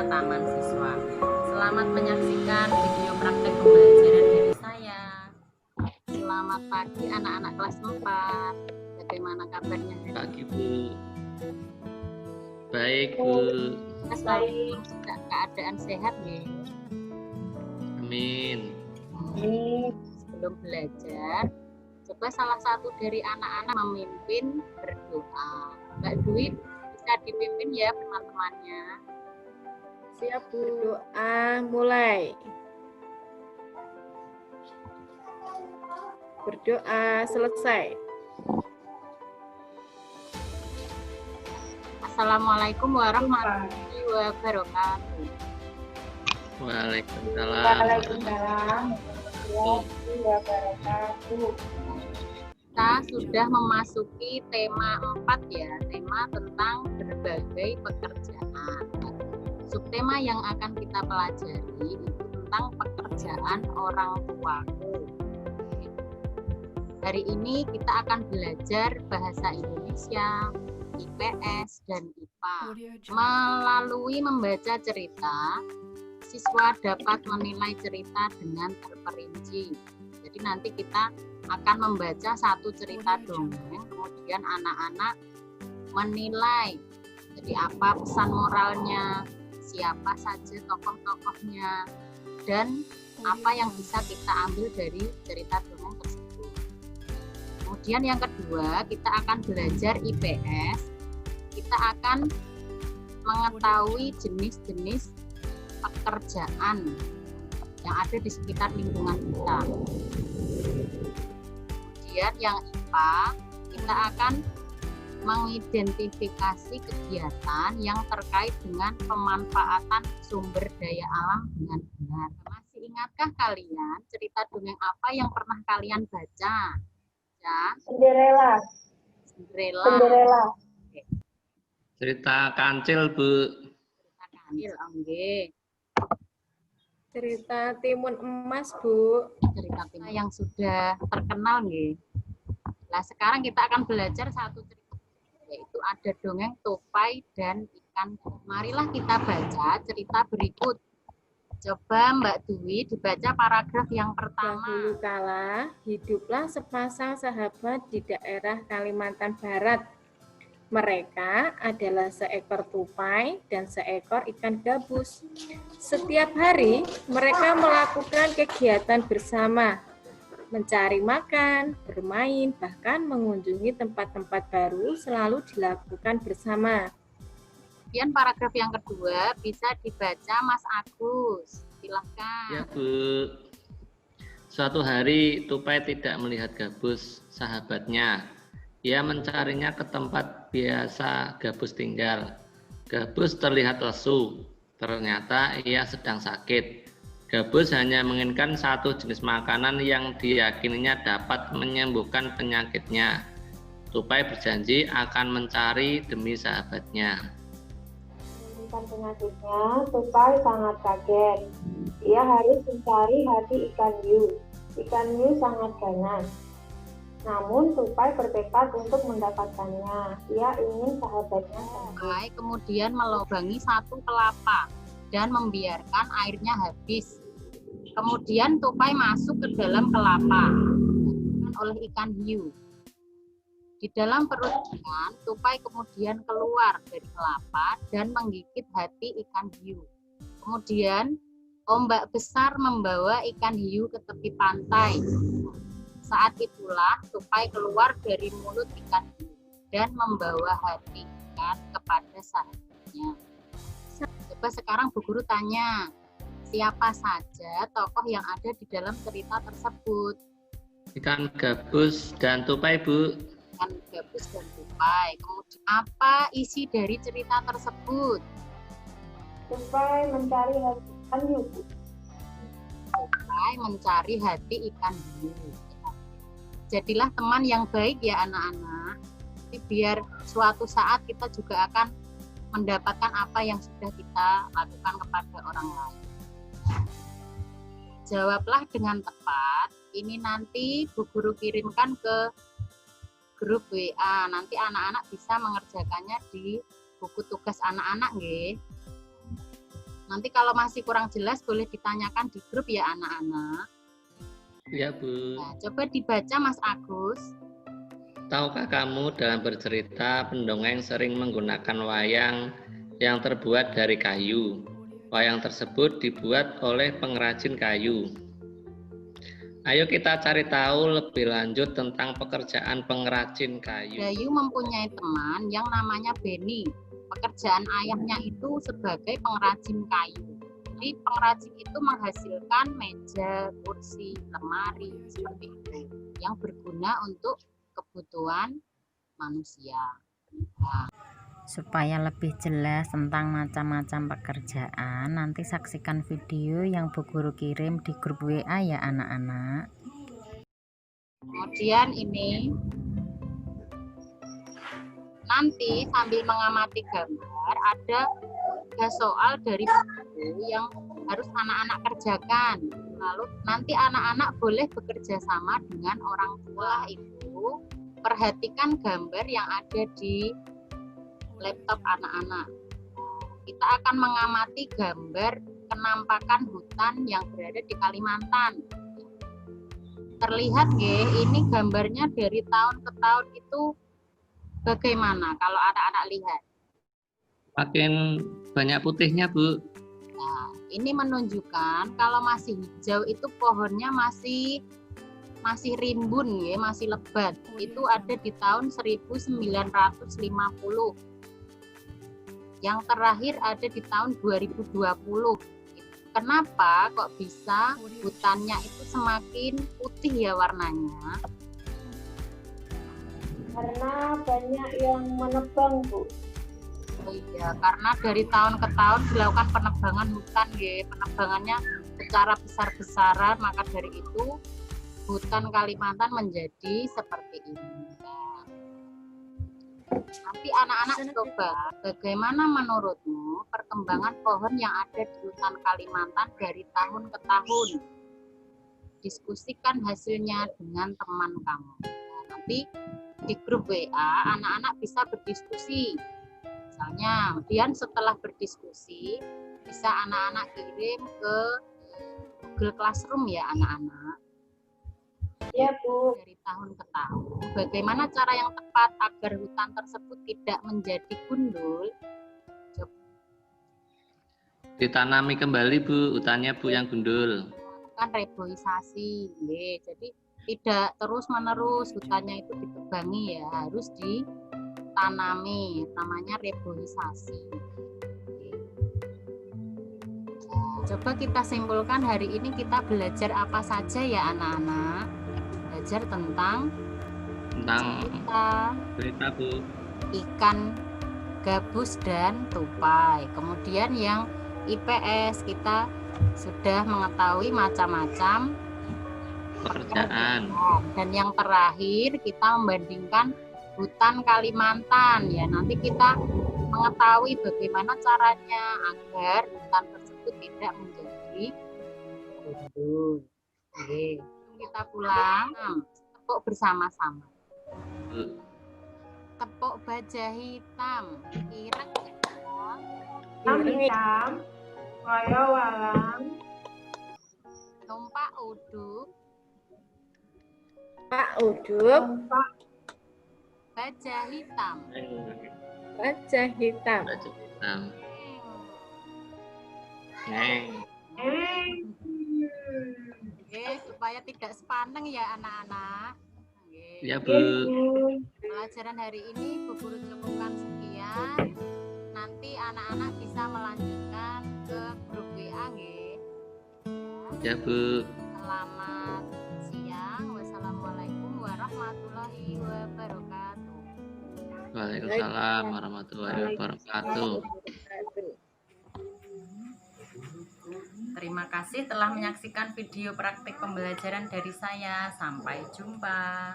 Taman Siswa. Selamat menyaksikan video praktek pembelajaran dari saya. Selamat pagi anak-anak kelas 4. Bagaimana kabarnya? Pagi Bu. Baik Bu. Selalu dalam keadaan sehat ya. Amin. Sebelum belajar, coba salah satu dari anak-anak memimpin berdoa. Mbak Dwi bisa dipimpin ya teman-temannya. Siap Bu. Berdoa mulai. Berdoa selesai. Assalamualaikum warahmatullahi wabarakatuh. Waalaikumsalam. Waalaikumsalam warahmatullahi wabarakatuh. Kita sudah memasuki tema 4 ya, tema tentang berbagai pekerjaan. Subtema yang akan kita pelajari itu tentang pekerjaan orang tuaku. Hari ini kita akan belajar bahasa Indonesia, IPS, dan IPA. Melalui membaca cerita, siswa dapat menilai cerita dengan terperinci. Jadi nanti kita akan membaca satu cerita dongeng, kemudian anak-anak menilai. Jadi apa pesan moralnya, siapa saja tokoh-tokohnya, dan apa yang bisa kita ambil dari cerita dongeng tersebut. Kemudian yang kedua, kita akan belajar IPS. Kita akan mengetahui jenis-jenis pekerjaan yang ada di sekitar lingkungan kita. Kemudian yang IPA, kita akan mengidentifikasi kegiatan yang terkait dengan pemanfaatan sumber daya alam dengan benar. Masih ingatkah kalian cerita dongeng apa yang pernah kalian baca? Ya? Cinderella. Cinderella. Cerita kancil Bu. Cerita kancil, nggih. Cerita Timun Emas Bu. Cerita timun yang sudah terkenal nggih. Nah, sekarang kita akan belajar satu cerita, yaitu ada dongeng tupai dan ikan. Marilah kita baca cerita berikut. Coba Mbak Dwi dibaca paragraf yang pertama. Dahulu kala, hiduplah sepasang sahabat di daerah Kalimantan Barat. Mereka adalah seekor tupai dan seekor ikan gabus. Setiap hari, mereka melakukan kegiatan bersama, mencari makan, bermain, bahkan mengunjungi tempat-tempat baru selalu dilakukan bersama. Kemudian paragraf yang kedua bisa dibaca Mas Agus. Silahkan. Ya Bu. Suatu hari tupai tidak melihat gabus, sahabatnya. Ia mencarinya ke tempat biasa gabus tinggal. Gabus terlihat lesu. Ternyata ia sedang sakit. Gabus hanya menginginkan satu jenis makanan yang diyakininya dapat menyembuhkan penyakitnya. Tupai berjanji akan mencari demi sahabatnya. Tentang penyakitnya, tupai sangat kaget. Ia harus mencari hati ikan hiu. Ikan hiu sangat ganas. Namun tupai bertekad untuk mendapatkannya. Ia ingin sahabatnya sembuh. Tupai kemudian melubangi satu kelapa dan membiarkan airnya habis. Kemudian tupai masuk ke dalam kelapa oleh ikan hiu. Di dalam perut ikan, tupai kemudian keluar dari kelapa dan menggigit hati ikan hiu. Kemudian ombak besar membawa ikan hiu ke tepi pantai. Saat itulah tupai keluar dari mulut ikan hiu dan membawa hati ikan kepada sahabatnya. Coba sekarang Bu Guru tanya, siapa saja tokoh yang ada di dalam cerita tersebut? Ikan gabus dan tupai Bu. Ikan gabus dan tupai. Kemudian apa isi dari cerita tersebut? Tupai mencari hati ikan hiu. Tupai mencari hati ikan hiu. Jadilah teman yang baik ya anak-anak. Jadi biar suatu saat kita juga akan mendapatkan apa yang sudah kita lakukan kepada orang lain. Jawablah dengan tepat. Ini nanti Bu Guru kirimkan ke grup WA. Nanti anak-anak bisa mengerjakannya di buku tugas anak-anak nggih. Nanti kalau masih kurang jelas boleh ditanyakan di grup ya anak-anak. Ya, Bu. Nah, coba dibaca Mas Agus. Tahukah kamu dalam bercerita pendongeng sering menggunakan wayang yang terbuat dari kayu. Wayang tersebut dibuat oleh pengrajin kayu. Ayo kita cari tahu lebih lanjut tentang pekerjaan pengrajin kayu. Dayu mempunyai teman yang namanya Beni. Pekerjaan ayahnya itu sebagai pengrajin kayu. Jadi pengrajin itu menghasilkan meja, kursi, lemari seperti itu yang berguna untuk kebutuhan manusia. Nah, supaya lebih jelas tentang macam-macam pekerjaan, nanti saksikan video yang Bu Guru kirim di grup WA ya anak-anak. Kemudian ini nanti sambil mengamati gambar ada soal dari buku yang harus anak-anak kerjakan. Lalu nanti anak-anak boleh bekerja sama dengan orang tua itu. Perhatikan gambar yang ada di laptop anak-anak. Kita akan mengamati gambar penampakan hutan yang berada di Kalimantan. Terlihat ya, ini gambarnya dari tahun ke tahun itu bagaimana kalau anak-anak lihat? Makin banyak putihnya, Bu. Nah, ini menunjukkan kalau masih hijau itu pohonnya masih rimbun ya, masih lebat. Itu ada di tahun 1950. Yang terakhir ada di tahun 2020. Kenapa kok bisa hutannya itu semakin putih ya warnanya? Karena banyak yang menebang, Bu. Oh iya, karena dari tahun ke tahun dilakukan penebangan hutan ya. Penebangannya secara besar-besaran, maka dari itu hutan Kalimantan menjadi seperti ini. Nanti anak-anak coba, bagaimana menurutmu perkembangan pohon yang ada di hutan Kalimantan dari tahun ke tahun? Diskusikan hasilnya dengan teman kamu. Nah, nanti di grup WA anak-anak bisa berdiskusi. Misalnya, kemudian setelah berdiskusi bisa anak-anak kirim ke Google Classroom ya anak-anak. Ya, Bu. Dari tahun ke tahun. Bagaimana cara yang tepat agar hutan tersebut tidak menjadi gundul? Coba. Ditanami kembali, Bu, hutannya, Bu, yang gundul. Kan reboisasi. Jadi tidak terus-menerus hutannya itu ditebangi ya, harus ditanami, namanya reboisasi. Coba kita simpulkan hari ini kita belajar apa saja ya anak-anak? Belajar tentang cerita, Bu. Ikan gabus dan tupai. Kemudian yang IPS kita sudah mengetahui macam-macam pekerjaan. Dan yang terakhir kita membandingkan hutan Kalimantan ya. Nanti kita mengetahui bagaimana caranya agar hutan tersebut tidak menjadi gundul. Oke, kita pulang. Tepuk bersama-sama. Tepuk baja hitam. Ireng Hitam, kaya walang. Numpak uduk. Pak uduk, Baja hitam. baja hitam. Baju hitam. Neng. Supaya tidak sepaneng ya anak-anak. Ya, Bu. Pelajaran hari ini Bu Guru cukupkan sekian. Nanti anak-anak bisa melanjutkan ke grup WA nggih. Ya, Bu. Selamat siang. Wassalamualaikum warahmatullahi wabarakatuh. Waalaikumsalam warahmatullahi wabarakatuh. Terima kasih telah menyaksikan video praktik pembelajaran dari saya. Sampai jumpa.